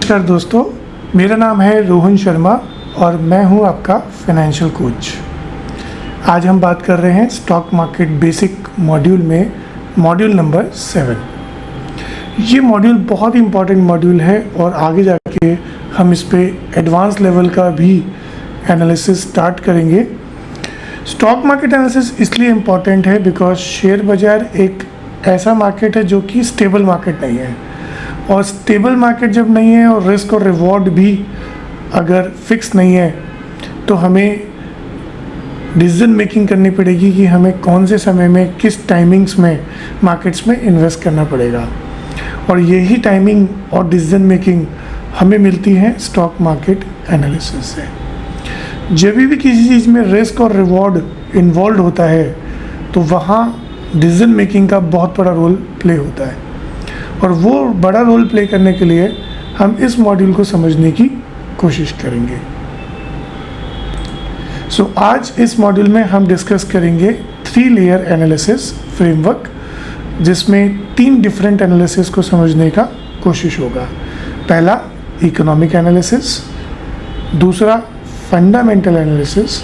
नमस्कार दोस्तों, मेरा नाम है रोहन शर्मा और मैं हूं आपका फाइनेंशियल कोच। आज हम बात कर रहे हैं स्टॉक मार्केट बेसिक मॉड्यूल में मॉड्यूल नंबर 7। ये मॉड्यूल बहुत इंपॉर्टेंट मॉड्यूल है और आगे जाके हम इस पे एडवांस लेवल का भी एनालिसिस स्टार्ट करेंगे। स्टॉक मार्केट एनालिसिस इसलिए इम्पॉर्टेंट है बिकॉज शेयर बाज़ार एक ऐसा मार्केट है जो कि स्टेबल मार्केट नहीं है, और स्टेबल मार्केट जब नहीं है और रिस्क और रिवॉर्ड भी अगर फिक्स नहीं है तो हमें डिसीजन मेकिंग करनी पड़ेगी कि हमें कौन से समय में किस टाइमिंग्स में मार्केट्स में इन्वेस्ट करना पड़ेगा। और यही टाइमिंग और डिसीजन मेकिंग हमें मिलती है स्टॉक मार्केट एनालिसिस से। जब भी किसी चीज़ में रिस्क और रिवॉर्ड इन्वॉल्व होता है तो वहाँ डिसीजन मेकिंग का बहुत बड़ा रोल प्ले होता है, और वो बड़ा रोल प्ले करने के लिए हम इस मॉड्यूल को समझने की कोशिश करेंगे। आज इस मॉड्यूल में हम डिस्कस करेंगे 3 लेयर एनालिसिस फ्रेमवर्क, जिसमें 3 डिफरेंट एनालिसिस को समझने का कोशिश होगा। पहला इकोनॉमिक एनालिसिस, दूसरा फंडामेंटल एनालिसिस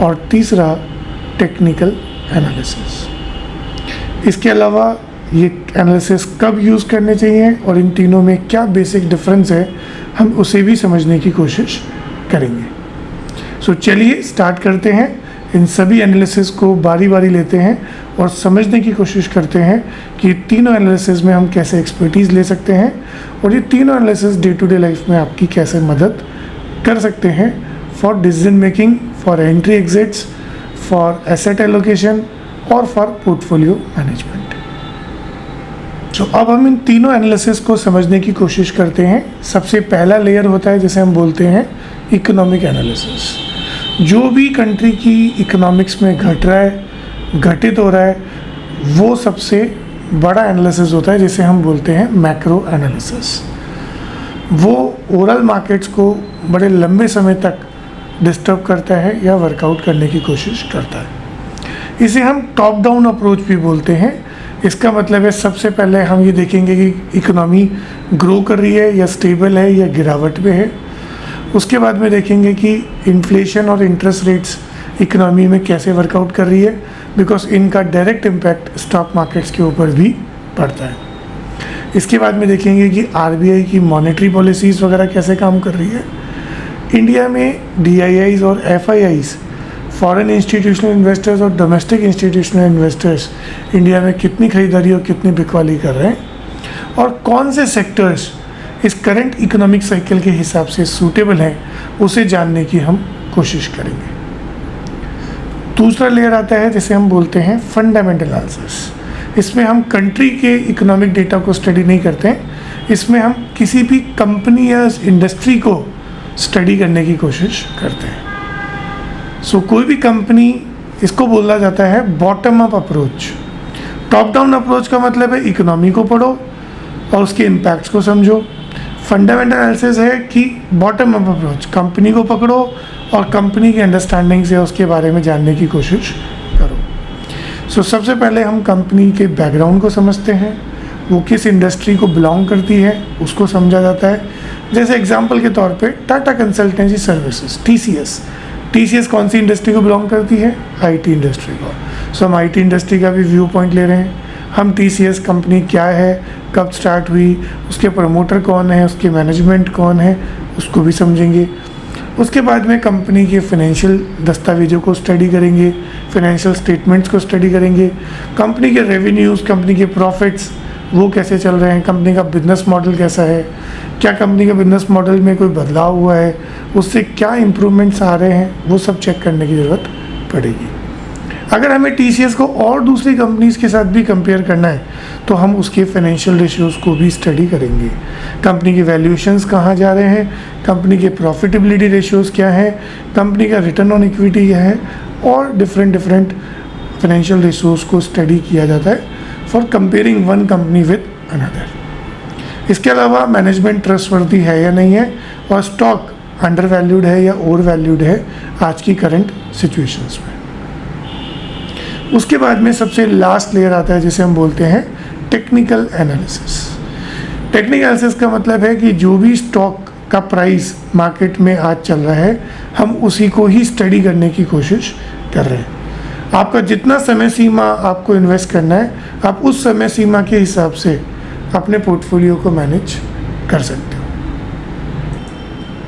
और तीसरा टेक्निकल एनालिसिस। इसके अलावा ये एनालिसिस कब यूज़ करने चाहिए और इन तीनों में क्या बेसिक डिफरेंस है, हम उसे भी समझने की कोशिश करेंगे। चलिए स्टार्ट करते हैं। इन सभी एनालिसिस को बारी बारी लेते हैं और समझने की कोशिश करते हैं कि तीनों एनालिसिस में हम कैसे एक्सपर्टीज़ ले सकते हैं और ये तीनों analysis day to day life में आपकी कैसे मदद कर सकते हैं for decision making, for entry exits, for asset allocation और फॉर पोर्टफोलियो मैनेजमेंट। अब हम इन तीनों एनालिसिस को समझने की कोशिश करते हैं। सबसे पहला लेयर होता है जिसे हम बोलते हैं इकोनॉमिक एनालिसिस। जो भी कंट्री की इकोनॉमिक्स में घट रहा है, घटित हो रहा है, वो सबसे बड़ा एनालिसिस होता है जिसे हम बोलते हैं मैक्रो एनालिसिस। वो ओवरऑल मार्केट्स को बड़े लंबे समय तक डिस्टर्ब करता है या वर्कआउट करने की कोशिश करता है। इसे हम टॉप डाउन अप्रोच भी बोलते हैं। इसका मतलब है सबसे पहले हम ये देखेंगे कि इकोनॉमी ग्रो कर रही है या स्टेबल है या गिरावट में है। उसके बाद में देखेंगे कि इन्फ्लेशन और इंटरेस्ट रेट्स इकोनॉमी में कैसे वर्कआउट कर रही है, बिकॉज इनका डायरेक्ट इम्पैक्ट स्टॉक मार्केट्स के ऊपर भी पड़ता है। इसके बाद में देखेंगे कि आरबीआई की मॉनेटरी पॉलिसीज़ वगैरह कैसे काम कर रही है। इंडिया में डीआईआईज़ और एफआईआईज़, फॉरेन इंस्टीट्यूशनल इन्वेस्टर्स और डोमेस्टिक इंस्टीट्यूशनल इन्वेस्टर्स इंडिया में कितनी खरीदारी और कितनी बिकवाली कर रहे हैं, और कौन से सेक्टर्स इस करंट इकोनॉमिक साइकिल के हिसाब से सूटेबल हैं, उसे जानने की हम कोशिश करेंगे। दूसरा लेयर आता है जिसे हम बोलते हैं फंडामेंटल एनालिसिस। इसमें हम कंट्री के इकोनॉमिक डेटा को स्टडी नहीं करते हैं, इसमें हम किसी भी कंपनी या इंडस्ट्री को स्टडी करने की कोशिश करते हैं। कोई भी कंपनी, इसको बोला जाता है bottom up approach. Top down approach का मतलब है इकोनॉमी को पढ़ो और उसके इम्पैक्ट्स को समझो। फंडामेंटल एनालिसिस है कि बॉटम अप अप्रोच, कंपनी को पकड़ो और कंपनी की अंडरस्टैंडिंग से उसके बारे में जानने की कोशिश करो। सबसे पहले हम कंपनी के बैकग्राउंड को समझते हैं, वो किस इंडस्ट्री को बिलोंग करती है उसको समझा जाता है। जैसे एग्जाम्पल के तौर पर टाटा कंसल्टेंसी सर्विसेज, टीसीएस कौन सी इंडस्ट्री को बिलोंग करती है? आईटी इंडस्ट्री को। हम आईटी इंडस्ट्री का भी व्यू पॉइंट ले रहे हैं। हम टीसीएस कंपनी क्या है, कब स्टार्ट हुई, उसके प्रमोटर कौन है, उसके मैनेजमेंट कौन है, उसको भी समझेंगे। उसके बाद में कंपनी के फाइनेंशियल दस्तावेजों को स्टडी करेंगे, फाइनेंशियल स्टेटमेंट्स को स्टडी करेंगे, कंपनी के रेवेन्यूज़, कंपनी के प्रॉफिट्स वो कैसे चल रहे हैं, कंपनी का बिजनेस मॉडल कैसा है, क्या कंपनी के बिजनेस मॉडल में कोई बदलाव हुआ है, उससे क्या इम्प्रूवमेंट्स आ रहे हैं, वो सब चेक करने की ज़रूरत पड़ेगी। अगर हमें टीसीएस को और दूसरी कंपनीज़ के साथ भी कंपेयर करना है तो हम उसके फाइनेंशियल रेशियोज़ को भी स्टडी करेंगे। कंपनी के वैल्यूएशंस कहाँ जा रहे हैं, कंपनी के प्रॉफिटेबिलिटी रेशियोज़ क्या है, कंपनी का रिटर्न ऑन इक्विटी क्या है, और डिफरेंट फाइनेंशियल रेशियोज़ को स्टडी किया जाता है for comparing one company with another. इसके अलावा मैनेजमेंट ट्रस्टवर्दी है या नहीं है, और स्टॉक अंडर वैल्यूड है या ओवर वैल्यूड है आज की करंट सिचुएशंस में। उसके बाद में सबसे लास्ट लेयर आता है जिसे हम बोलते हैं टेक्निकल एनालिसिस। टेक्निकल एनालिसिस का मतलब है कि जो भी स्टॉक का प्राइस मार्केट में आज चल रहा है, हम उसी को ही स्टडी करने की कोशिश कर रहे हैं। आपका जितना समय सीमा आपको इन्वेस्ट करना है, आप उस समय सीमा के हिसाब से अपने पोर्टफोलियो को मैनेज कर सकते हो।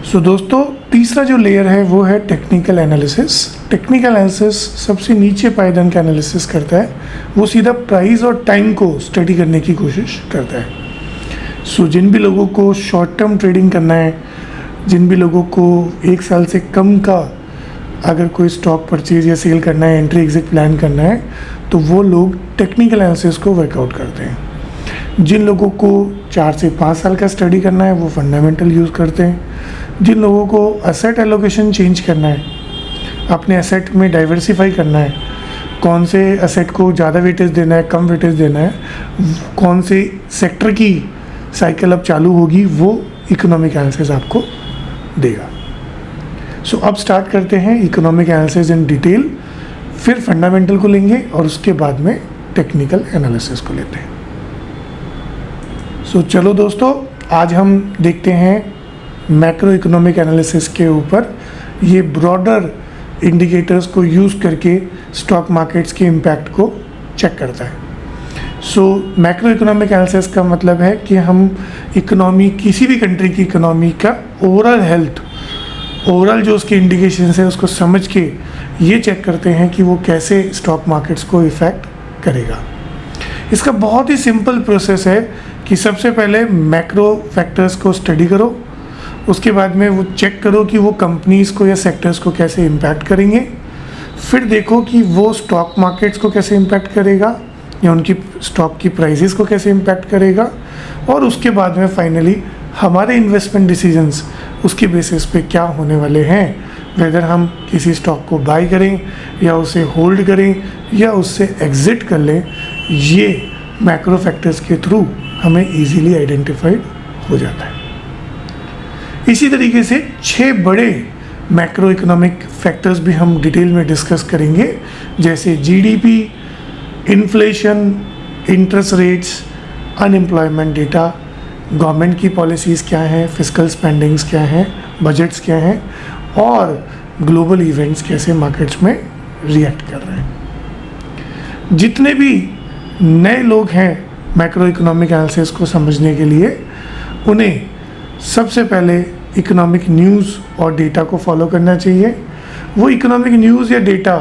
सो दोस्तों, तीसरा जो लेयर है वो है टेक्निकल एनालिसिस। टेक्निकल एनालिसिस सबसे नीचे पायदान का एनालिसिस करता है, वो सीधा प्राइस और टाइम को स्टडी करने की कोशिश करता है। सो जिन भी लोगों को शॉर्ट टर्म ट्रेडिंग करना है, जिन भी लोगों को 1 साल से कम का अगर कोई स्टॉक परचेज या सेल करना है, एंट्री एग्जिट प्लान करना है, तो वो लोग टेक्निकल एनालिसिस को वर्कआउट करते हैं। जिन लोगों को 4 से 5 साल का स्टडी करना है, वो फंडामेंटल यूज़ करते हैं। जिन लोगों को एसेट एलोकेशन चेंज करना है, अपने एसेट में डाइवर्सिफाई करना है, कौन से एसेट को ज़्यादा वेटेज देना है, कम वेटेज देना है, कौन से सेक्टर की साइकिल अब चालू होगी, वो इकोनॉमिक एनालिसिस आपको देगा। सो अब स्टार्ट करते हैं इकोनॉमिक एनालिसिस इन डिटेल, फिर फंडामेंटल को लेंगे और उसके बाद में टेक्निकल एनालिसिस को लेते हैं। सो चलो दोस्तों, आज हम देखते हैं मैक्रो इकोनॉमिक एनालिसिस के ऊपर, ये ब्रॉडर इंडिकेटर्स को यूज़ करके स्टॉक मार्केट्स के इम्पैक्ट को चेक करता है। सो मैक्रो इकोनॉमिक एनालिसिस का मतलब है कि हम इकोनॉमी, किसी भी कंट्री की इकोनॉमी का ओवरऑल हेल्थ, ओवरऑल जो उसके इंडिकेशंस है उसको समझ के ये चेक करते हैं कि वो कैसे स्टॉक मार्केट्स को इफ़ेक्ट करेगा। इसका बहुत ही सिंपल प्रोसेस है कि सबसे पहले मैक्रो फैक्टर्स को स्टडी करो, उसके बाद में वो चेक करो कि वो कंपनीज़ को या सेक्टर्स को कैसे इम्पैक्ट करेंगे, फिर देखो कि वो स्टॉक मार्केट्स को कैसे इम्पैक्ट करेगा या उनकी स्टॉक की प्राइसेस को कैसे इम्पैक्ट करेगा, और उसके बाद में फाइनली हमारे इन्वेस्टमेंट डिसीजंस उसके बेसिस पे क्या होने वाले हैं, वेदर हम किसी स्टॉक को बाई करें या उसे होल्ड करें या उससे एग्ज़िट कर लें, ये मैक्रो फैक्टर्स के थ्रू हमें इजीली आइडेंटिफाइड हो जाता है। इसी तरीके से 6 बड़े मैक्रो इकोनॉमिक फैक्टर्स भी हम डिटेल में डिस्कस करेंगे, जैसे GDP, inflation, interest rates, unemployment data, government की पॉलिसीज़ क्या हैं, फिस्कल स्पेंडिंग्स क्या हैं, बजट्स क्या हैं, और ग्लोबल इवेंट्स कैसे मार्केट्स में रिएक्ट कर रहे हैं। जितने भी नए लोग हैं मैक्रो इकोनॉमिक एनालिसिस को समझने के लिए, उन्हें सबसे पहले इकोनॉमिक न्यूज़ और डेटा को फॉलो करना चाहिए। वो इकोनॉमिक न्यूज़ या डेटा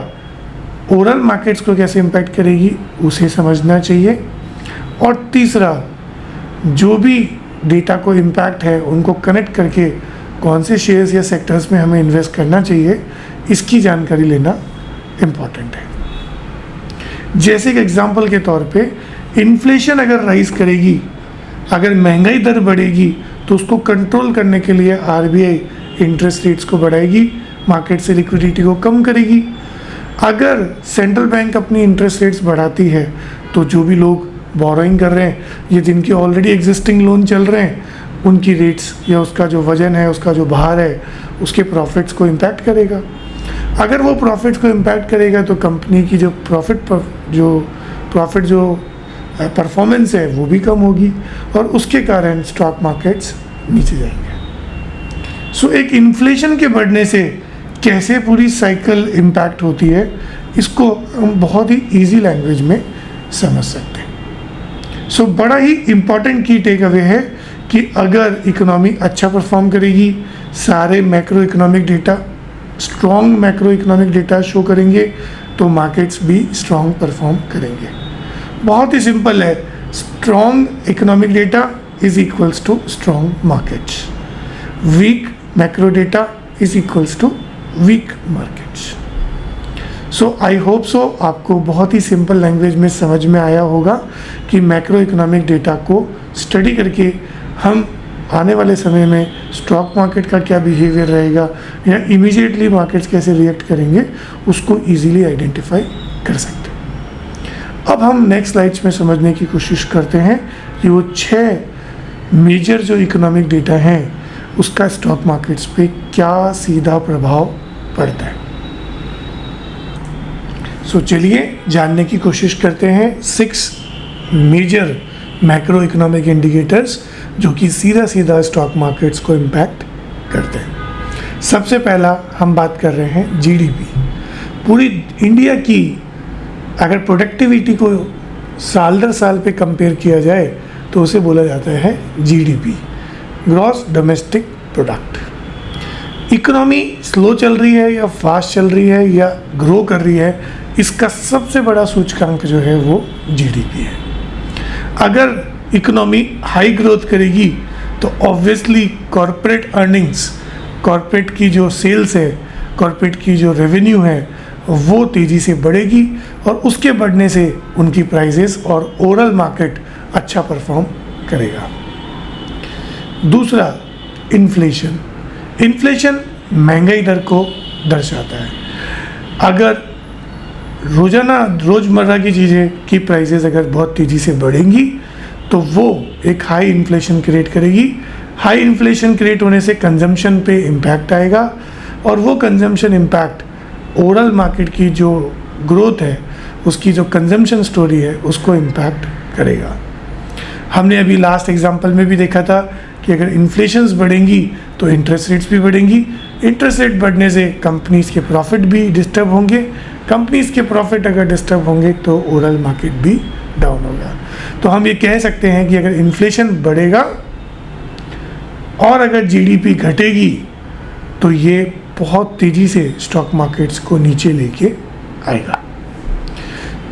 ओवरऑल मार्केट्स को कैसे इम्पैक्ट करेगी उसे समझना चाहिए। और तीसरा, जो भी डेटा को इम्पैक्ट है उनको कनेक्ट करके कौन से शेयर्स या सेक्टर्स में हमें इन्वेस्ट करना चाहिए, इसकी जानकारी लेना इम्पॉर्टेंट है। जैसे कि एग्जांपल के तौर पे, इन्फ्लेशन अगर राइज करेगी, अगर महंगाई दर बढ़ेगी, तो उसको कंट्रोल करने के लिए आरबीआई इंटरेस्ट रेट्स को बढ़ाएगी, मार्केट से लिक्विडिटी को कम करेगी। अगर सेंट्रल बैंक अपनी इंटरेस्ट रेट्स बढ़ाती है, तो जो भी लोग बोरोइंग कर रहे हैं, ये जिनके ऑलरेडी एग्जिस्टिंग लोन चल रहे हैं, उनकी रेट्स या उसका जो वजन है, उसका जो भार है, उसके प्रॉफिट्स को इम्पैक्ट करेगा। अगर वो प्रॉफिट्स को इम्पैक्ट करेगा तो कंपनी की जो प्रॉफिट जो परफॉर्मेंस है वो भी कम होगी, और उसके कारण स्टॉक मार्केट्स नीचे जाएंगे। सो एक इन्फ्लेशन के बढ़ने से कैसे पूरी साइकिल इम्पैक्ट होती है, इसको हम बहुत ही ईजी लैंग्वेज में समझ सकते हैं। सो बड़ा ही इम्पॉर्टेंट की टेक अवे है कि अगर इकोनॉमी अच्छा परफॉर्म करेगी, सारे macro economic data, strong macro economic data show करेंगे, तो मार्केट्स भी स्ट्रॉन्ग परफॉर्म करेंगे। बहुत ही सिंपल है, strong economic data is equals to strong markets, weak macro data is equals to weak markets. So I hope so आपको बहुत ही सिंपल लैंग्वेज में समझ में आया होगा कि मैक्रो इकोनॉमिक डेटा को स्टडी करके हम आने वाले समय में स्टॉक मार्केट का क्या बिहेवियर रहेगा या इमीडिएटली मार्केट्स कैसे रिएक्ट करेंगे, उसको इजीली आइडेंटिफाई कर सकते हैं। अब हम नेक्स्ट स्लाइड्स में समझने की कोशिश करते हैं कि वो 6 मेजर जो इकोनॉमिक डेटा हैं उसका स्टॉक मार्केट्स पे क्या सीधा प्रभाव पड़ता है। सो चलिए जानने की कोशिश करते हैं 6 मेजर मैक्रो इकोनॉमिक इंडिकेटर्स जो कि सीधा सीधा स्टॉक मार्केट्स को इम्पैक्ट करते हैं। सबसे पहला हम बात कर रहे हैं जीडीपी। पूरी इंडिया की अगर प्रोडक्टिविटी को साल दर साल पे कंपेयर किया जाए तो उसे बोला जाता है GDP, gross domestic product. Economy slow चल रही है या फास्ट चल रही है या ग्रो कर रही है, इसका सबसे बड़ा सूचकांक जो है वो जीडीपी है। अगर इकोनॉमी हाई ग्रोथ करेगी तो ऑब्वियसली कॉरपोरेट अर्निंग्स, कॉरपोरेट की जो सेल्स है, कॉरपोरेट की जो रेवेन्यू है वो तेज़ी से बढ़ेगी और उसके बढ़ने से उनकी प्राइसेस और ओवरऑल मार्केट अच्छा परफॉर्म करेगा। दूसरा, इन्फ्लेशन। इन्फ्लेशन महंगाई दर को दर्शाता है। अगर रोज़मर्रा की चीज़ें की प्राइसेस अगर बहुत तेज़ी से बढ़ेंगी तो वो एक हाई इन्फ्लेशन क्रिएट करेगी। हाई इन्फ्लेशन क्रिएट होने से कंजम्पशन पे इम्पैक्ट आएगा और वो कंजम्पशन इम्पैक्ट ओवरऑल मार्केट की जो ग्रोथ है, उसकी जो कंजम्पशन स्टोरी है, उसको इम्पैक्ट करेगा। हमने अभी लास्ट एग्जांपल में भी देखा था कि अगर इन्फ्लेशंस बढ़ेंगी तो इंटरेस्ट रेट्स भी बढ़ेंगी। इंटरेस्ट रेट बढ़ने से कंपनीज़ के प्रॉफिट भी डिस्टर्ब होंगे। कंपनीज़ के प्रॉफिट अगर डिस्टर्ब होंगे तो ओवरऑल मार्केट भी डाउन होगा। तो हम ये कह सकते हैं कि अगर इन्फ्लेशन बढ़ेगा और अगर जीडीपी घटेगी तो ये बहुत तेज़ी से स्टॉक मार्केट्स को नीचे लेके आएगा।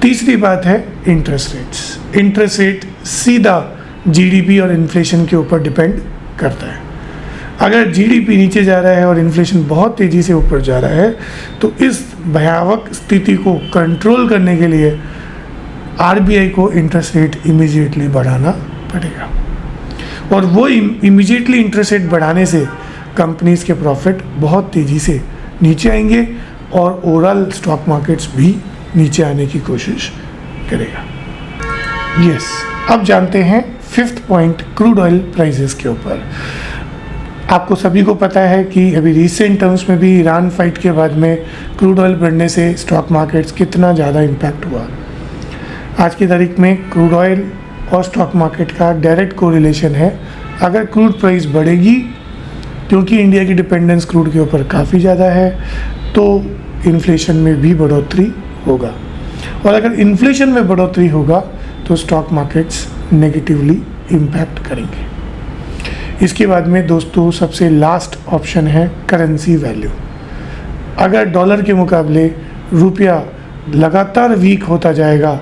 तीसरी बात है इंटरेस्ट रेट्स। इंटरेस्ट रेट सीधा जीडीपी और इन्फ्लेशन के ऊपर डिपेंड करता है। अगर जीडीपी नीचे जा रहा है और इन्फ्लेशन बहुत तेज़ी से ऊपर जा रहा है तो इस भयावह स्थिति को कंट्रोल करने के लिए आरबीआई को इंटरेस्ट रेट इमीडिएटली बढ़ाना पड़ेगा और वो इमीडिएटली इंटरेस्ट रेट बढ़ाने से कंपनीज़ के प्रॉफिट बहुत तेज़ी से नीचे आएंगे और ओवरऑल स्टॉक मार्केट्स भी नीचे आने की कोशिश करेगा। यस, अब जानते हैं fifth point, crude oil prices के ऊपर। आपको सभी को पता है कि अभी रिसेंट टर्म्स में भी ईरान फाइट के बाद में क्रूड ऑयल बढ़ने से स्टॉक मार्केट्स कितना ज़्यादा इम्पैक्ट हुआ। आज की तारीख में क्रूड ऑयल और स्टॉक मार्केट का डायरेक्ट कोरिलेशन है। अगर क्रूड प्राइस बढ़ेगी, क्योंकि इंडिया की डिपेंडेंस क्रूड के ऊपर काफ़ी ज़्यादा है, तो इन्फ्लेशन में भी बढ़ोतरी होगा और अगर इन्फ्लेशन में बढ़ोतरी होगा तो स्टॉक मार्केट्स नेगेटिवली इम्पैक्ट करेंगे। इसके बाद में दोस्तों सबसे लास्ट ऑप्शन है करेंसी वैल्यू। अगर डॉलर के मुकाबले रुपया लगातार वीक होता जाएगा,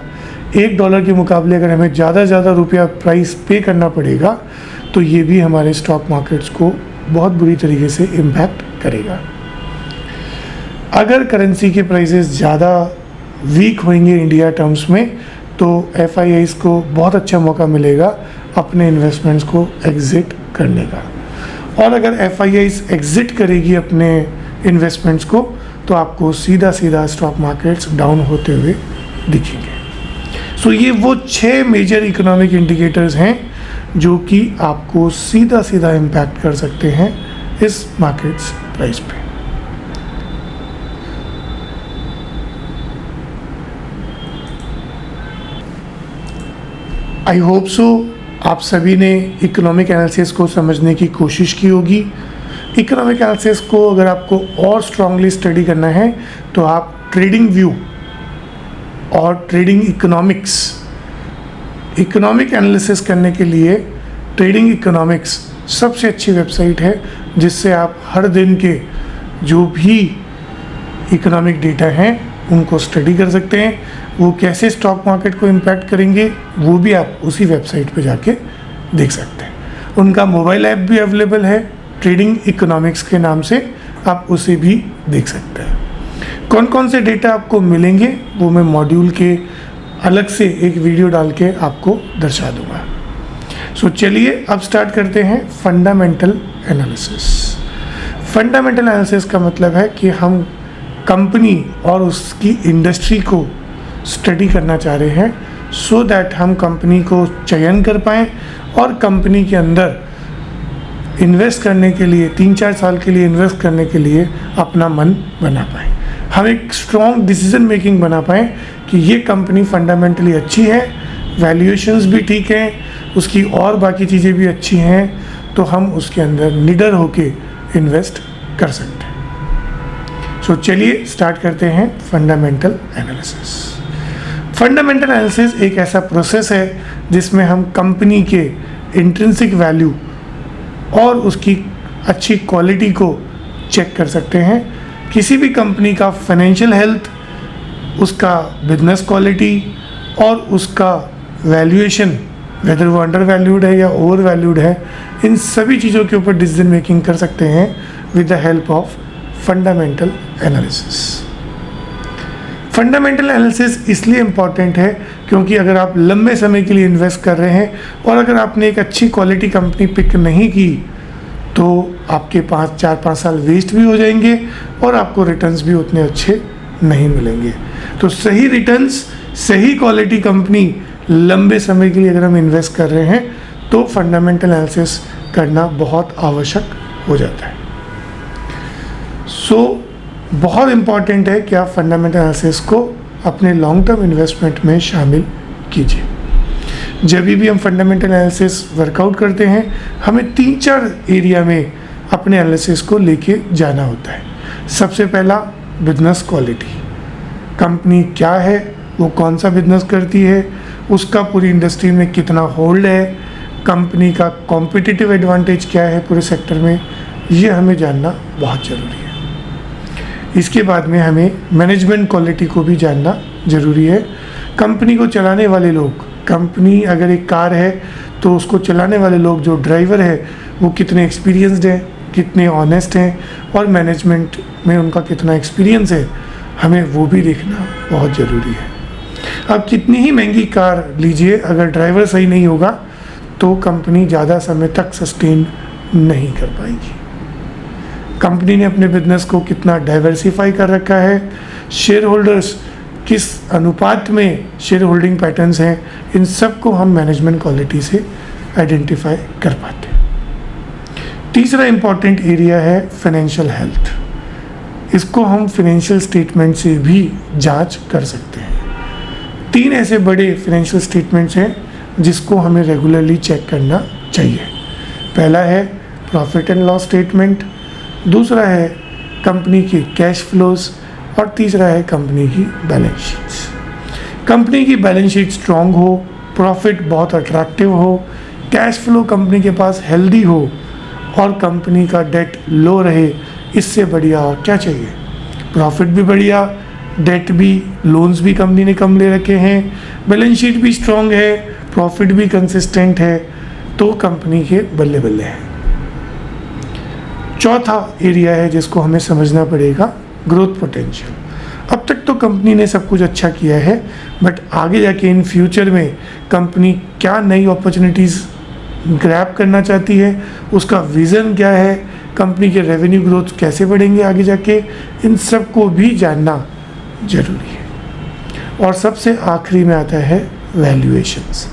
$1 के मुकाबले अगर हमें ज़्यादा से ज़्यादा रुपया प्राइस पे करना पड़ेगा तो ये भी हमारे स्टॉक मार्केट्स को बहुत बुरी तरीके से इम्पैक्ट करेगा। अगर करेंसी के प्राइसेस ज़्यादा वीक होंगे इंडिया टर्म्स में तो एफआईआईज़ को बहुत अच्छा मौका मिलेगा अपने इन्वेस्टमेंट्स को एग्ज़िट करने का। और अगर एफआईआईज़ एग्ज़िट करेगी अपने इन्वेस्टमेंट्स को तो आपको सीधा सीधा स्टॉक मार्केट्स डाउन होते हुए दिखेंगे। सो ये वो 6 मेजर इकोनॉमिक इंडिकेटर्स हैं जो कि आपको सीधा सीधा इम्पैक्ट कर सकते हैं इस मार्केट्स प्राइस पे। आई होप सो आप सभी ने इकोनॉमिक एनालिसिस को समझने की कोशिश की होगी। इकोनॉमिक एनालिसिस को अगर आपको और स्ट्रांगली स्टडी करना है तो आप ट्रेडिंग व्यू और ट्रेडिंग इकोनॉमिक्स, इकोनॉमिक एनालिसिस करने के लिए ट्रेडिंग इकोनॉमिक्स सबसे अच्छी वेबसाइट है जिससे आप हर दिन के जो भी इकोनॉमिक डेटा हैं उनको स्टडी कर सकते हैं। वो कैसे स्टॉक मार्केट को इम्पैक्ट करेंगे वो भी आप उसी वेबसाइट पे जाके देख सकते हैं। उनका मोबाइल ऐप भी अवेलेबल है ट्रेडिंग इकोनॉमिक्स के नाम से, आप उसे भी देख सकते हैं। कौन कौन से डेटा आपको मिलेंगे वो मैं मॉड्यूल के अलग से एक वीडियो डाल के आपको दर्शा दूंगा। सो चलिए अब स्टार्ट करते हैं फंडामेंटल एनालिसिस। फंडामेंटल एनालिसिस का मतलब है कि हम कंपनी और उसकी इंडस्ट्री को स्टडी करना चाह रहे हैं सो दैट हम कंपनी को चयन कर पाएँ और कंपनी के अंदर इन्वेस्ट करने के लिए 3-4 साल के लिए इन्वेस्ट करने के लिए अपना मन बना पाएँ। हम एक स्ट्रॉन्ग डिसीजन मेकिंग बना पाएँ कि ये कंपनी फंडामेंटली अच्छी है, वैल्यूएशंस भी ठीक हैं, उसकी और बाकी चीज़ें भी अच्छी हैं तो हम उसके अंदर निडर होके इन्वेस्ट कर सकते हैं। सो चलिए स्टार्ट करते हैं फंडामेंटल एनालिसिस। फंडामेंटल एनालिसिस एक ऐसा प्रोसेस है जिसमें हम कंपनी के इंट्रिंसिक वैल्यू और उसकी अच्छी क्वालिटी को चेक कर सकते हैं। किसी भी कंपनी का फाइनेंशियल हेल्थ, उसका बिजनेस क्वालिटी और उसका वैल्यूएशन, वेदर वो अंडर वैल्यूड है या ओवर वैल्यूड है, इन सभी चीज़ों के ऊपर डिसीजन मेकिंग कर सकते हैं with the help of fundamental analysis. Fundamental analysis इसलिए इम्पॉर्टेंट है क्योंकि अगर आप लंबे समय के लिए इन्वेस्ट कर रहे हैं और अगर आपने एक अच्छी क्वालिटी कंपनी पिक नहीं की तो आपके 4-5 साल वेस्ट भी हो जाएंगे और आपको रिटर्न्स भी उतने अच्छे नहीं मिलेंगे। तो सही रिटर्न्स, सही क्वालिटी कंपनी लंबे समय के लिए अगर हम इन्वेस्ट कर रहे हैं तो फंडामेंटल एनालिसिस करना बहुत आवश्यक हो जाता है। बहुत इम्पॉर्टेंट है कि आप फंडामेंटल एनालिसिस को अपने लॉन्ग टर्म इन्वेस्टमेंट में शामिल कीजिए। जब भी हम फंडामेंटल एनालिसिस वर्कआउट करते हैं हमें 3-4 एरिया में अपने एनालिसिस को लेके जाना होता है। सबसे पहला बिजनेस क्वालिटी, कंपनी क्या है, वो कौन सा बिजनेस करती है, उसका पूरी इंडस्ट्री में कितना होल्ड है, कंपनी का कॉम्पिटिटिव एडवांटेज क्या है पूरे सेक्टर में, ये हमें जानना बहुत ज़रूरी है। इसके बाद में हमें मैनेजमेंट क्वालिटी को भी जानना ज़रूरी है। कंपनी को चलाने वाले लोग, कंपनी अगर एक कार है तो उसको चलाने वाले लोग, जो ड्राइवर है, वो कितने एक्सपीरियंस्ड हैं, कितने ऑनेस्ट हैं और मैनेजमेंट में उनका कितना एक्सपीरियंस है, हमें वो भी देखना बहुत ज़रूरी है। अब कितनी ही महंगी कार लीजिए, अगर ड्राइवर सही नहीं होगा तो कंपनी ज़्यादा समय तक सस्टेन नहीं कर पाएगी। कंपनी ने अपने बिजनेस को कितना डाइवर्सिफाई कर रखा है, शेयर होल्डर्स किस अनुपात में शेयर होल्डिंग पैटर्न्स हैं, इन सब को हम मैनेजमेंट क्वालिटी से आइडेंटिफाई कर पाते हैं। तीसरा इम्पॉर्टेंट एरिया है फाइनेंशियल हेल्थ। इसको हम फाइनेंशियल स्टेटमेंट से भी जांच कर सकते हैं। 3 ऐसे बड़े फाइनेंशियल स्टेटमेंट्स हैं जिसको हमें रेगुलरली चेक करना चाहिए। पहला है प्रॉफिट एंड लॉस स्टेटमेंट, दूसरा है कंपनी के कैश फ्लोज और तीसरा है कंपनी की बैलेंस शीट्स। कंपनी की बैलेंस शीट स्ट्रॉन्ग हो, प्रॉफिट बहुत अट्रैक्टिव हो, कैश फ्लो कंपनी के पास हेल्दी हो और कंपनी का डेट लो रहे, इससे बढ़िया और क्या चाहिए। प्रॉफिट भी बढ़िया, डेट भी, लोन्स भी कंपनी ने कम ले रखे हैं, बैलेंस शीट भी स्ट्रॉन्ग है, प्रॉफिट भी कंसिस्टेंट है, तो कंपनी के बल्ले बल्ले हैं। चौथा एरिया है जिसको हमें समझना पड़ेगा, ग्रोथ पोटेंशियल। अब तक तो कंपनी ने सब कुछ अच्छा किया है, बट आगे जाके इन फ्यूचर में कंपनी क्या नई अपॉर्चुनिटीज़ ग्रैब करना चाहती है, उसका विज़न क्या है, कंपनी के रेवेन्यू ग्रोथ कैसे बढ़ेंगे आगे जाके, इन सब को भी जानना ज़रूरी है। और सबसे आखिरी में आता है वैल्यूएशंस।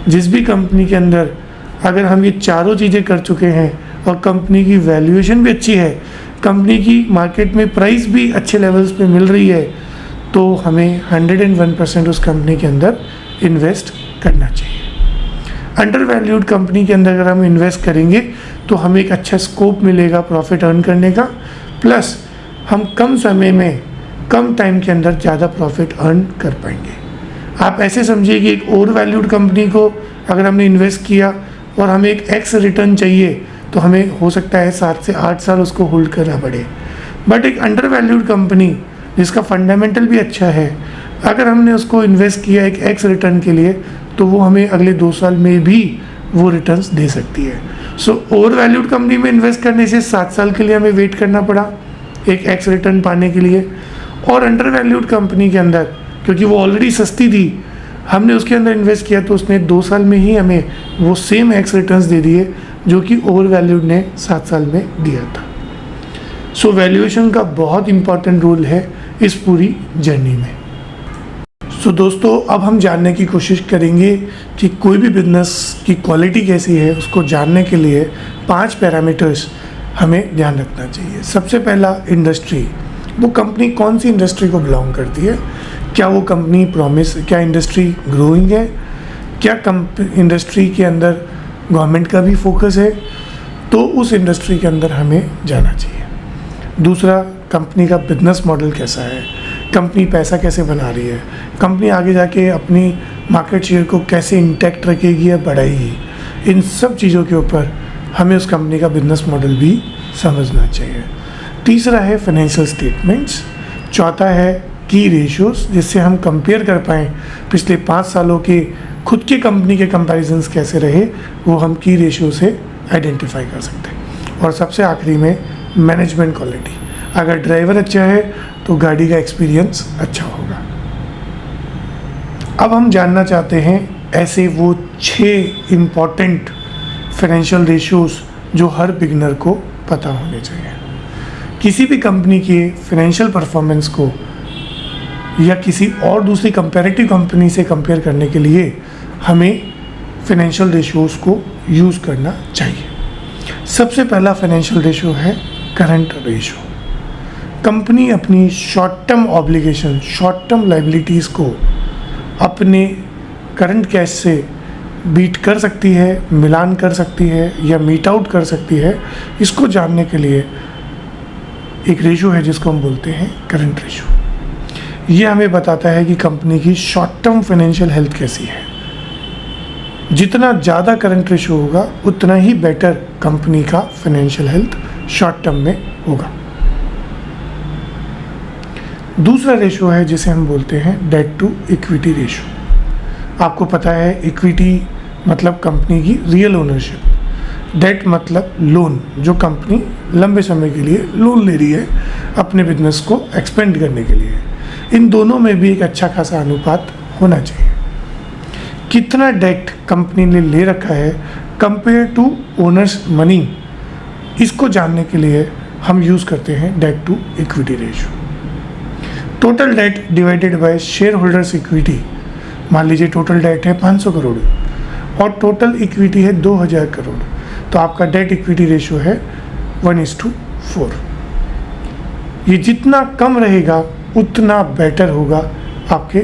जिस भी कंपनी के अंदर अगर हम ये चारों चीज़ें कर चुके हैं और कंपनी की वैल्यूएशन भी अच्छी है, कंपनी की मार्केट में प्राइस भी अच्छे लेवल्स पे मिल रही है, तो हमें 101% उस कंपनी के अंदर इन्वेस्ट करना चाहिए। अंडर वैल्यूड कंपनी के अंदर अगर हम इन्वेस्ट करेंगे तो हमें एक अच्छा स्कोप मिलेगा प्रॉफिट अर्न करने का, प्लस हम कम समय में, कम टाइम के अंदर ज़्यादा प्रॉफिट अर्न कर पाएंगे। आप ऐसे समझिए कि एक ओवर वैल्यूड कंपनी को अगर हमने इन्वेस्ट किया और हमें एक एक्स रिटर्न चाहिए तो हमें हो सकता है 7 से 8 साल उसको होल्ड करना पड़े। बट एक अंडर वैल्यूड कंपनी जिसका फंडामेंटल भी अच्छा है, अगर हमने उसको इन्वेस्ट किया एक एक्स रिटर्न के लिए तो वो हमें अगले 2 साल में भी वो रिटर्न्स दे सकती है। सो ओवर वैल्यूड कंपनी में इन्वेस्ट करने से 7 साल के लिए हमें वेट करना पड़ा एक एक्स रिटर्न पाने के लिए, और अंडर वैल्यूड कंपनी के अंदर क्योंकि वो ऑलरेडी सस्ती थी, हमने उसके अंदर इन्वेस्ट किया तो उसने 2 साल में ही हमें वो सेम एक्स रिटर्न्स दे दिए जो कि ओवर वैल्यूड ने 7 साल में दिया था। सो वैल्यूएशन का बहुत इंपॉर्टेंट रोल है इस पूरी जर्नी में। सो दोस्तों, अब हम जानने की कोशिश करेंगे कि कोई भी बिजनेस की क्वालिटी कैसी है। उसको जानने के लिए 5 पैरामीटर्स हमें ध्यान रखना चाहिए। सबसे पहला, इंडस्ट्री। वो कंपनी कौन सी इंडस्ट्री को बिलोंग करती है, क्या वो कंपनी क्या इंडस्ट्री ग्रोइंग है, क्या इंडस्ट्री के अंदर गवर्नमेंट का भी फोकस है, तो उस इंडस्ट्री के अंदर हमें जाना चाहिए। दूसरा, कंपनी का बिजनेस मॉडल कैसा है, कंपनी पैसा कैसे बना रही है, कंपनी आगे जाके अपनी मार्केट शेयर को कैसे इंटैक्ट रखेगी या बढ़ाएगी, इन सब चीज़ों के ऊपर हमें उस कंपनी का बिजनेस मॉडल भी समझना चाहिए। तीसरा है फाइनेंशियल स्टेटमेंट्स। चौथा है की रेशियोज़, जिससे हम कंपेयर कर पाएँ पिछले 5 सालों के खुद के कंपनी के कंपैरिजंस कैसे रहे, वो हम की रेशियो से आइडेंटिफाई कर सकते हैं। और सबसे आखिरी में मैनेजमेंट क्वालिटी, अगर ड्राइवर अच्छा है तो गाड़ी का एक्सपीरियंस अच्छा होगा। अब हम जानना चाहते हैं ऐसे वो 6 इम्पॉर्टेंट फाइनेंशियल रेशियोज़ जो हर बिगिनर को पता होने चाहिए। किसी भी कंपनी के फाइनेंशियल परफॉर्मेंस को या किसी और दूसरी कंपैरेटिव कंपनी से कंपेयर करने के लिए हमें फाइनेंशियल रेशियोज़ को यूज़ करना चाहिए। सबसे पहला फाइनेंशियल रेशियो है करंट रेशियो। कंपनी अपनी short term obligation, short term liabilities को अपने करंट कैश से बीट कर सकती है, मिलान कर सकती है या मीट आउट कर सकती है। इसको जानने के लिए एक रेशियो है जिसको हम बोलते हैं करंट रेशियो। ये हमें बताता है कि कंपनी की शॉर्ट टर्म फाइनेंशियल हेल्थ कैसी है। जितना ज़्यादा करंट रेशियो होगा उतना ही बेटर कंपनी का फाइनेंशियल हेल्थ शॉर्ट टर्म में होगा। दूसरा रेशियो है जिसे हम बोलते हैं डेट टू इक्विटी रेशियो। आपको पता है इक्विटी मतलब कंपनी की रियल ओनरशिप, डेट मतलब लोन, जो कंपनी लंबे समय के लिए लोन ले रही है अपने बिजनेस को एक्सपेंड करने के लिए। इन दोनों में भी एक अच्छा खासा अनुपात होना चाहिए। कितना डेट कंपनी ने ले रखा है कंपेयर टू ओनर्स मनी, इसको जानने के लिए हम यूज़ करते हैं debt to equity ratio. Total debt divided by share holders equity. मान लीजिए टोटल डेट है 500 करोड़ और टोटल इक्विटी है 2000 करोड़, तो आपका डेट इक्विटी रेशियो है 1:4। ये जितना कम रहेगा उतना बेटर होगा आपके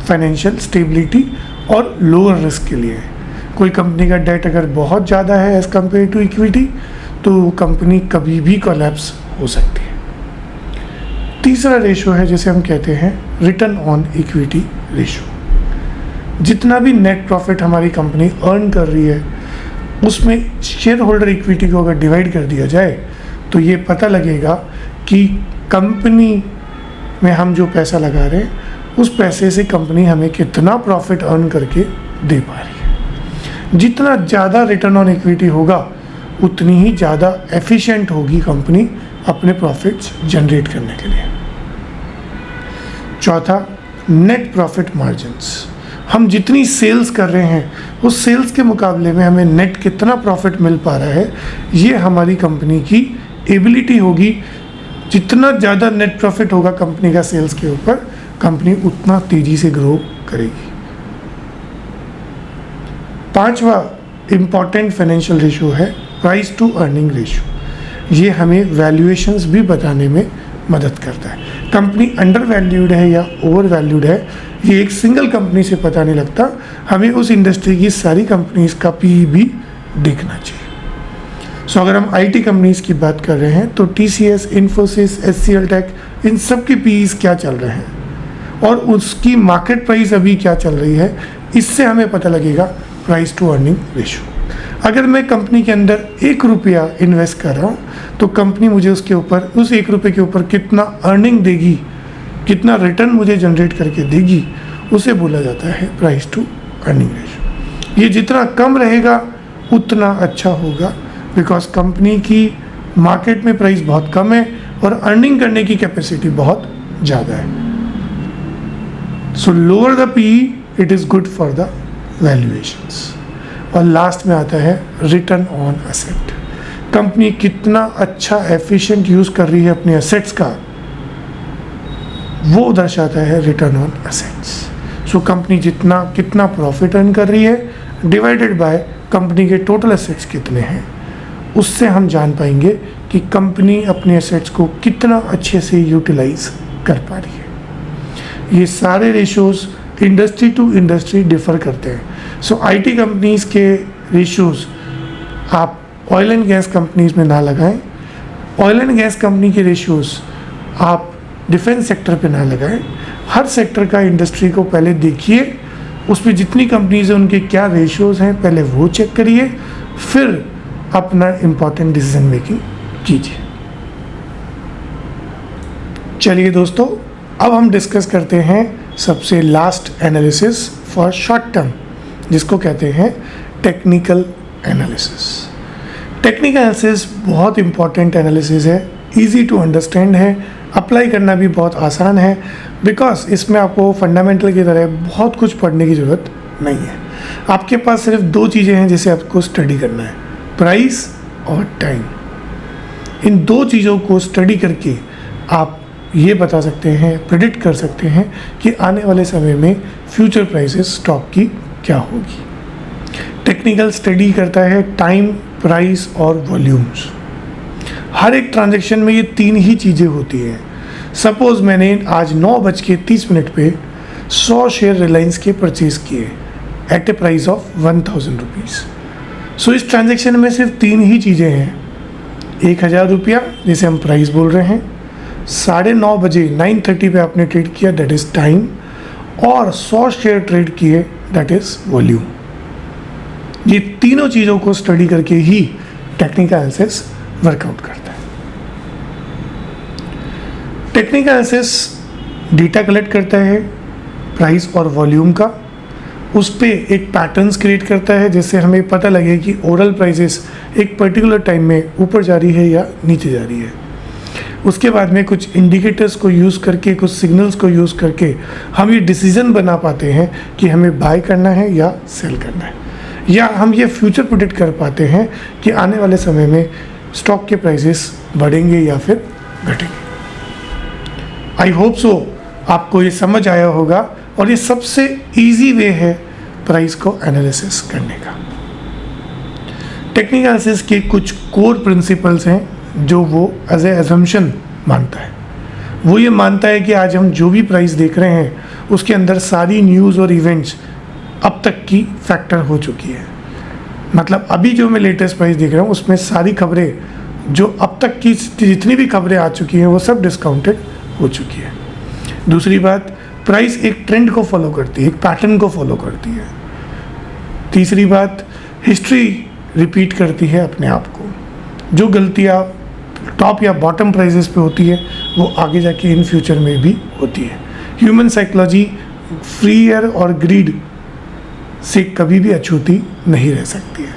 फाइनेंशियल स्टेबिलिटी और लोअर रिस्क के लिए। कोई कंपनी का डेट अगर बहुत ज़्यादा है एज कम्पेयर टू इक्विटी, तो कंपनी कभी भी कोलैप्स हो सकती है। तीसरा रेशियो है जिसे हम कहते हैं रिटर्न ऑन इक्विटी रेशियो। जितना भी नेट प्रॉफिट हमारी कंपनी अर्न कर रही है उसमें शेयर होल्डर इक्विटी को अगर डिवाइड कर दिया जाए तो ये पता लगेगा कि कंपनी में हम जो पैसा लगा रहे हैं उस पैसे से कंपनी हमें कितना प्रॉफिट अर्न करके दे पा रही है। जितना ज़्यादा रिटर्न ऑन इक्विटी होगा उतनी ही ज़्यादा एफिशिएंट होगी कंपनी अपने प्रॉफिट्स जनरेट करने के लिए। चौथा, नेट प्रॉफिट मार्जिन्स। हम जितनी सेल्स कर रहे हैं उस सेल्स के मुकाबले में हमें नेट कितना प्रॉफिट मिल पा रहा है, ये हमारी कंपनी की एबिलिटी होगी। जितना ज़्यादा नेट प्रॉफिट होगा कंपनी का सेल्स के ऊपर, कंपनी उतना तेज़ी से ग्रो करेगी। पांचवा इम्पॉर्टेंट फाइनेंशियल रेशियो है प्राइस टू अर्निंग रेशियो। ये हमें वैल्यूएशंस भी बताने में मदद करता है। कंपनी अंडर वैल्यूड है या ओवर वैल्यूड है, ये एक सिंगल कंपनी से पता नहीं लगता। हमें उस इंडस्ट्री की सारी कंपनीज का पीई भी देखना चाहिए। सो अगर हम आईटी कंपनीज की बात कर रहे हैं तो टीसीएस, इन्फोसिस, एचसीएल टेक, इन सब के पीईज क्या चल रहे हैं और उसकी मार्केट प्राइस अभी क्या चल रही है, इससे हमें पता लगेगा प्राइस टू अर्निंग रेशियो। अगर मैं कंपनी के अंदर 1 रुपया इन्वेस्ट कर रहा हूँ तो कंपनी मुझे उसके ऊपर, उस 1 रुपये के ऊपर कितना अर्निंग देगी, कितना रिटर्न मुझे जनरेट करके देगी, उसे बोला जाता है प्राइस टू अर्निंग रेशियो। ये जितना कम रहेगा उतना अच्छा होगा, बिकॉज कंपनी की मार्केट में प्राइस बहुत कम है और अर्निंग करने की कैपेसिटी बहुत ज़्यादा है। So lower the PE, it is good for the valuations. और लास्ट में आता है रिटर्न ऑन एसेट। कंपनी कितना अच्छा एफिशिएंट यूज़ कर रही है अपने एसेट्स का, वो दर्शाता है return on assets. So company कितना प्रॉफिट अर्न कर रही है डिवाइडेड बाय कंपनी के टोटल एसेट्स कितने हैं, उससे हम जान पाएंगे कि कंपनी अपने एसेट्स को कितना अच्छे से यूटिलाइज कर पा रही है। ये सारे ratios industry to industry differ करते हैं। सो आईटी कंपनीज़ के रेशियोज़ आप ऑयल एंड गैस कंपनीज़ में ना लगाएं, ऑयल एंड गैस कंपनी के रेशियोज़ आप डिफेंस सेक्टर पे ना लगाएं। हर सेक्टर का इंडस्ट्री को पहले देखिए, उसमें जितनी कंपनीज़ हैं उनके क्या रेशियोज़ हैं पहले वो चेक करिए, फिर अपना इम्पॉर्टेंट डिसीजन मेकिंग कीजिए। चलिए दोस्तों, अब हम डिस्कस करते हैं सबसे last analysis for short term, जिसको कहते हैं टेक्निकल एनालिसिस। टेक्निकल एनालिसिस बहुत इंपॉर्टेंट एनालिसिस है, इजी टू अंडरस्टैंड है, अप्लाई करना भी बहुत आसान है, बिकॉज इसमें आपको फंडामेंटल की तरह बहुत कुछ पढ़ने की ज़रूरत नहीं है। आपके पास सिर्फ दो चीज़ें हैं जिसे आपको स्टडी करना है, प्राइस और टाइम। इन दो चीज़ों को स्टडी करके आप ये बता सकते हैं, प्रेडिक्ट कर सकते हैं कि आने वाले समय में फ्यूचर प्राइसेस स्टॉक की क्या होगी। टेक्निकल स्टडी करता है टाइम, प्राइस और वॉल्यूम्स। हर एक ट्रांजैक्शन में ये तीन ही चीज़ें होती हैं। सपोज़ मैंने आज 9:30 पे 100 शेयर रिलायंस के परचेज़ किए at a price of 1000 rupees. So इस ट्रांजैक्शन में सिर्फ तीन ही चीज़ें हैं, 1000 रुपया जिसे हम प्राइस बोल रहे हैं, 9:30 बजे 9:30 पे आपने ट्रेड किया दैट इज़ टाइम, और 100 शेयर ट्रेड किए दैट इज़ वॉल्यूम। ये तीनों चीज़ों को स्टडी करके ही टेक्निकल एनालिसिस वर्कआउट करता है। टेक्निकल एनालिसिस डेटा कलेक्ट करता है प्राइस और वॉल्यूम का, उस पर एक पैटर्न्स क्रिएट करता है जिससे हमें पता लगे कि ओवरऑल प्राइसेस एक पर्टिकुलर टाइम में ऊपर जा रही है या नीचे जा रही है। उसके बाद में कुछ इंडिकेटर्स को यूज़ करके, कुछ सिग्नल्स को यूज़ करके हम ये डिसीजन बना पाते हैं कि हमें बाय करना है या सेल करना है, या हम ये फ्यूचर प्रेडिक्ट कर पाते हैं कि आने वाले समय में स्टॉक के प्राइसेस बढ़ेंगे या फिर घटेंगे। आई होप सो आपको ये समझ आया होगा, और ये सबसे इजी वे है प्राइस को एनालिसिस करने का। टेक्निकल एनालिसिस के कुछ कोर प्रिंसिपल्स हैं जो वो एज ए एजम्पशन मानता है। वो ये मानता है कि आज हम जो भी प्राइस देख रहे हैं उसके अंदर सारी न्यूज़ और इवेंट्स अब तक की फैक्टर हो चुकी है। मतलब अभी जो मैं लेटेस्ट प्राइस देख रहा हूँ उसमें सारी खबरें, जो अब तक की जितनी भी खबरें आ चुकी हैं वो सब डिस्काउंटेड हो चुकी है। दूसरी बात, प्राइस एक ट्रेंड को फॉलो करती है, एक पैटर्न को फॉलो करती है। तीसरी बात, हिस्ट्री रिपीट करती है अपने आप को। जो गलतियाँ टॉप या बॉटम प्राइसेस पे होती है वो आगे जाके इन फ्यूचर में भी होती है। ह्यूमन साइकोलॉजी फ्रीयर और ग्रीड से कभी भी अछूती नहीं रह सकती है।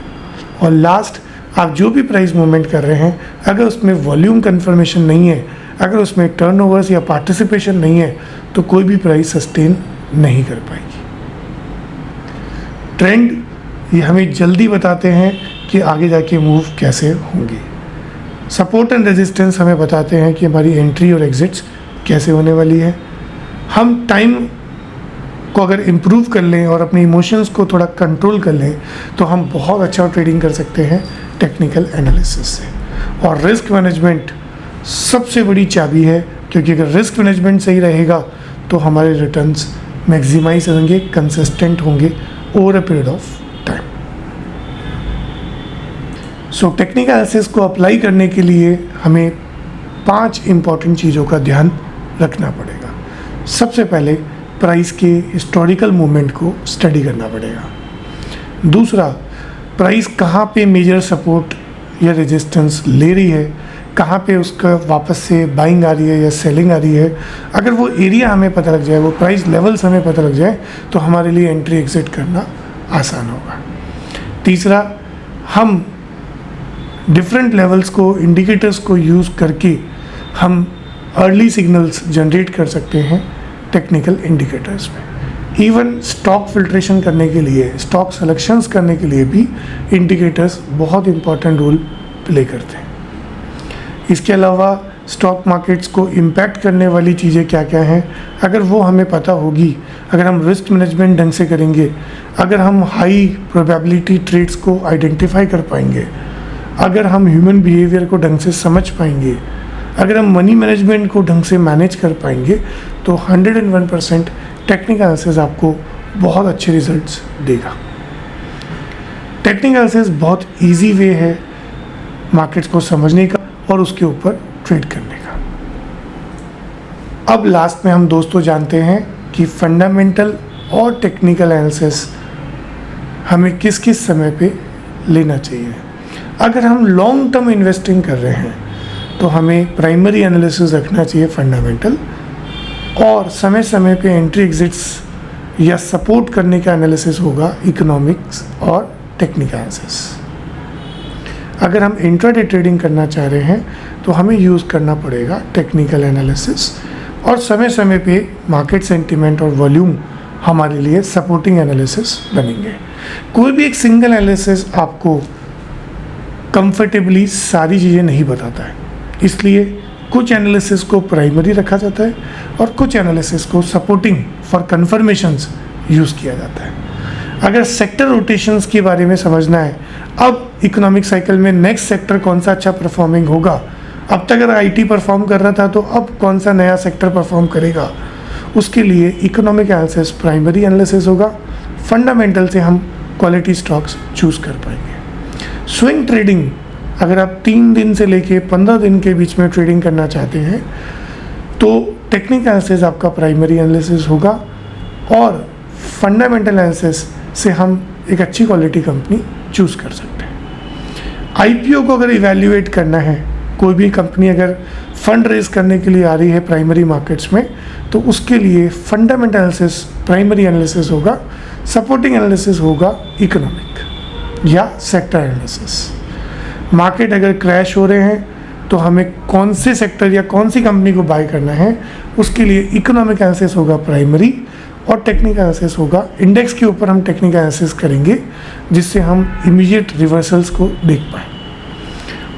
और लास्ट, आप जो भी प्राइस मूवमेंट कर रहे हैं, अगर उसमें वॉल्यूम कन्फर्मेशन नहीं है, अगर उसमें टर्नओवर्स या पार्टिसिपेशन नहीं है, तो कोई भी प्राइस सस्टेन नहीं कर पाएगी। ट्रेंड ये हमें जल्दी बताते हैं कि आगे जाके मूव कैसे होंगे। सपोर्ट एंड रेजिस्टेंस हमें बताते हैं कि हमारी एंट्री और एग्जिट्स कैसे होने वाली है। हम टाइम को अगर इम्प्रूव कर लें और अपने इमोशंस को थोड़ा कंट्रोल कर लें तो हम बहुत अच्छा ट्रेडिंग कर सकते हैं टेक्निकल एनालिसिस से। और रिस्क मैनेजमेंट सबसे बड़ी चाबी है, क्योंकि अगर रिस्क मैनेजमेंट सही रहेगा तो हमारे रिटर्न्स मैक्सिमाइज होंगे, कंसिस्टेंट होंगे over a period of time. So technical analysis को अप्लाई करने के लिए हमें 5 इंपॉर्टेंट चीज़ों का ध्यान रखना पड़ेगा। सबसे पहले प्राइस के हिस्टोरिकल मूवमेंट को स्टडी करना पड़ेगा। दूसरा, प्राइस कहाँ पे मेजर सपोर्ट या रेजिस्टेंस ले रही है, कहाँ पे उसका वापस से बाइंग आ रही है या सेलिंग आ रही है। अगर वो एरिया हमें पता लग जाए, वो प्राइस लेवल्स हमें पता लग जाए, तो हमारे लिए एंट्री एग्जिट करना आसान होगा। तीसरा, हम डिफरेंट लेवल्स को, इंडिकेटर्स को यूज़ करके हम अर्ली सिग्नल्स जनरेट कर सकते हैं टेक्निकल इंडिकेटर्स में। इवन स्टॉक फिल्ट्रेशन करने के लिए, स्टॉक सिलेक्शंस करने के लिए भी इंडिकेटर्स बहुत इंपॉर्टेंट रोल प्ले करते हैं। इसके अलावा स्टॉक मार्केट्स को इम्पैक्ट करने वाली चीज़ें क्या क्या हैं, अगर वो हमें पता होगी, अगर हम रिस्क मैनेजमेंट ढंग से करेंगे, अगर हम हाई प्रोबेबिलिटी ट्रेड्स को आइडेंटिफाई कर पाएंगे, अगर हम ह्यूमन बिहेवियर को ढंग से समझ पाएंगे, अगर हम मनी मैनेजमेंट को ढंग से मैनेज कर पाएंगे, तो 101% टेक्निकल एनालिसिस आपको बहुत अच्छे रिजल्ट्स देगा। टेक्निकल एनालिसिस बहुत इजी वे है मार्केट्स को समझने का और उसके ऊपर ट्रेड करने का। अब लास्ट में हम दोस्तों जानते हैं कि फंडामेंटल और टेक्निकल एनालिसिस हमें किस किस समय पे लेना चाहिए। अगर हम लॉन्ग टर्म इन्वेस्टिंग कर रहे हैं तो हमें प्राइमरी एनालिसिस रखना चाहिए फंडामेंटल, और समय समय पे एंट्री एग्जिट्स या सपोर्ट करने का एनालिसिस होगा इकोनॉमिक्स और टेक्निकल एनालिसिस। अगर हम इंट्राडे ट्रेडिंग करना चाह रहे हैं तो हमें यूज़ करना पड़ेगा टेक्निकल एनालिसिस, और समय समय पे मार्केट सेंटिमेंट और वॉल्यूम हमारे लिए सपोर्टिंग एनालिसिस बनेंगे। कोई भी एक सिंगल एनालिसिस आपको कंफर्टेबली सारी चीज़ें नहीं बताता है, इसलिए कुछ एनालिसिस को प्राइमरी रखा जाता है और कुछ एनालिसिस को सपोर्टिंग फॉर कंफर्मेशंस यूज़ किया जाता है। अगर सेक्टर रोटेशंस के बारे में समझना है, अब इकोनॉमिक साइकिल में नेक्स्ट सेक्टर कौन सा अच्छा परफॉर्मिंग होगा, अब तक अगर आईटी परफॉर्म कर रहा था तो अब कौन सा नया सेक्टर परफॉर्म करेगा, उसके लिए इकोनॉमिक एनालिसिस प्राइमरी एनालिसिस होगा। फंडामेंटल से हम क्वालिटी स्टॉक्स चूज़ कर पाएंगे। स्विंग ट्रेडिंग, अगर आप 3 दिन से लेके 15 दिन के बीच में ट्रेडिंग करना चाहते हैं तो टेक्निकल एनालिसिस आपका प्राइमरी एनालिसिस होगा, और फंडामेंटल एनालिसिस से हम एक अच्छी क्वालिटी कंपनी चूज़ कर सकते हैं। आईपीओ को अगर इवैल्यूएट करना है, कोई भी कंपनी अगर फंड रेज करने के लिए आ रही है प्राइमरी मार्केट्स में, तो उसके लिए फंडामेंटल एनालिसिस प्राइमरी एनालिसिस होगा, सपोर्टिंग एनालिसिस होगा इकोनॉमिक या सेक्टर एनालिसिस। मार्केट अगर क्रैश हो रहे हैं तो हमें कौन से सेक्टर या कौन सी कंपनी को बाय करना है, उसके लिए इकोनॉमिक एनालिसिस होगा प्राइमरी, और टेक्निकल एनालिसिस होगा। इंडेक्स के ऊपर हम टेक्निकल एनालिसिस करेंगे जिससे हम इमीडिएट रिवर्सल्स को देख पाएँ।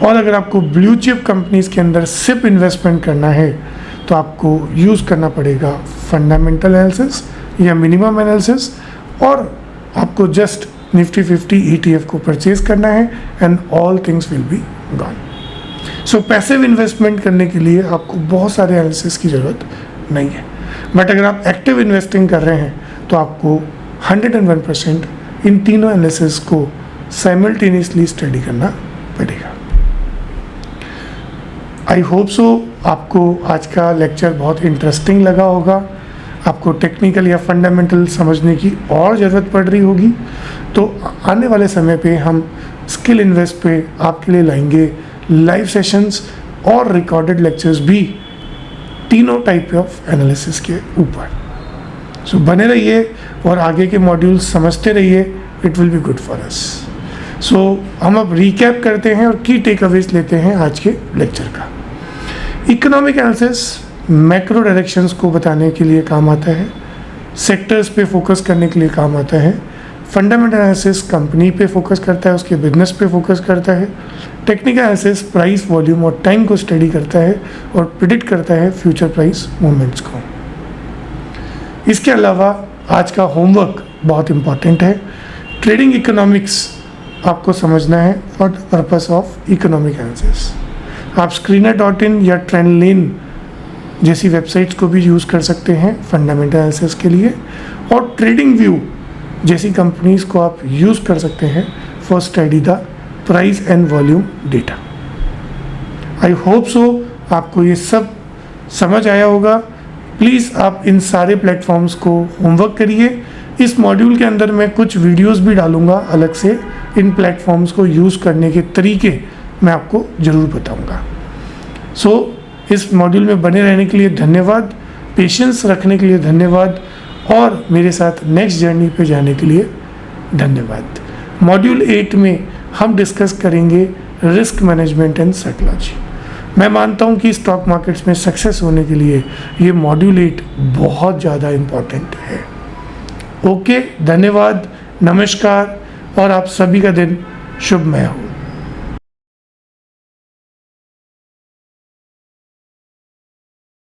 और अगर आपको ब्लू चिप कंपनीज के अंदर सिप इन्वेस्टमेंट करना है तो आपको यूज़ करना पड़ेगा फंडामेंटल एनालिसिस या मिनिमम एनालिसिस, और आपको जस्ट निफ्टी 50 ETF को परचेज करना है and all things will be gone. So passive investment करने के लिए आपको बहुत सारे एनालिसिस की ज़रूरत नहीं है, बट अगर आप एक्टिव इन्वेस्टिंग कर रहे हैं तो आपको 101% इन तीनों एनालिसिस को साइमल्टेनियसली स्टडी करना पड़ेगा। आई होप सो आपको आज का लेक्चर बहुत इंटरेस्टिंग लगा होगा। आपको टेक्निकल या फंडामेंटल समझने की और ज़रूरत पड़ रही होगी, तो आने वाले समय पे हम स्किल इन्वेस्ट पे आपके लिए लाएंगे लाइव सेशंस और रिकॉर्डेड लेक्चर्स भी तीनों टाइप ऑफ एनालिसिस के ऊपर। सो बने रहिए और आगे के मॉड्यूल्स समझते रहिए, it will be good for us. So हम अब रिकैप करते हैं और की टेक अवेज लेते हैं आज के लेक्चर का। इकोनॉमिक एनालिसिस मैक्रो डायरेक्शंस को बताने के लिए काम आता है, सेक्टर्स पे फोकस करने के लिए काम आता है। फंडामेंटल एनालिसिस कंपनी पे फोकस करता है, उसके बिजनेस पे फोकस करता है। टेक्निकल एनालिसिस प्राइस, वॉल्यूम और टाइम को स्टडी करता है और प्रिडिक्ट करता है फ्यूचर प्राइस मूवमेंट्स को। इसके अलावा आज का होमवर्क बहुत इंपॉर्टेंट है। ट्रेडिंग इकोनॉमिक्स आपको समझना है for the purpose of economic analysis. आप Screener.in या TrendLane जैसी वेबसाइट्स को भी यूज़ कर सकते हैं फंडामेंटल एनालिसिस के लिए, और ट्रेडिंग व्यू जैसी कंपनीज को आप यूज़ कर सकते हैं for study the price and volume data. I hope so आपको ये सब समझ आया होगा। प्लीज़ आप इन सारे प्लेटफॉर्म्स को होमवर्क करिए। इस मॉड्यूल के अंदर मैं कुछ वीडियोस भी डालूंगा अलग से, इन प्लेटफॉर्म्स को यूज़ करने के तरीके मैं आपको ज़रूर बताऊंगा। सो इस मॉड्यूल में बने रहने के लिए धन्यवाद, पेशेंस रखने के लिए धन्यवाद, और मेरे साथ नेक्स्ट जर्नी पे जाने के लिए धन्यवाद। मॉड्यूल 8 में हम डिस्कस करेंगे रिस्क मैनेजमेंट एंड साइकोलॉजी। मैं मानता हूँ कि स्टॉक मार्केट्स में सक्सेस होने के लिए ये मॉड्यूल 8 बहुत ज़्यादा इम्पॉर्टेंट है। ओके, धन्यवाद, नमस्कार, और आप सभी का दिन शुभमय हो।